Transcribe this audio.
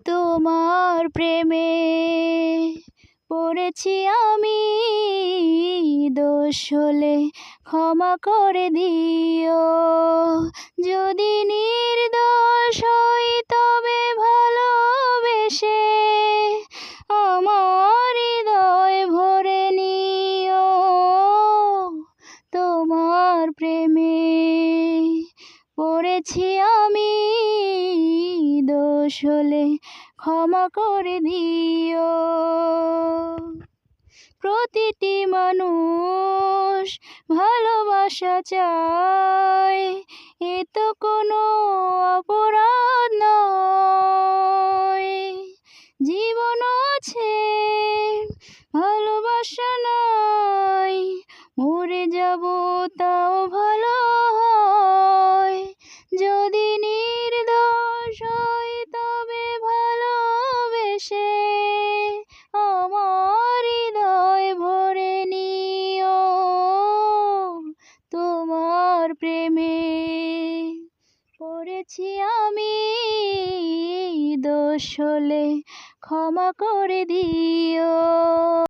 তোমার প্রেমে পড়েছি আমি, দোষ হলে ক্ষমা করে দিও। যদি নির্দোষ হই তবে ভালোবেসে আমার হৃদয় ভরে নিও। তোমার প্রেমে পড়েছি আমি, দোষ হলে ক্ষমা করে দিও। প্রতিটি মানুষ ভালোবাসা চায়, এ তো কোনো অপরাধ নয়। জীবন আছে ভালোবাসা নাই, মরে যাব তাও ভালো হয়। যদি নির্দোষ হই তবে ভালোবেসে আমার হৃদয় ভরে নিও। তোমার প্রেমে পড়েছি আমি, দোষ হলে ক্ষমা করে দিও।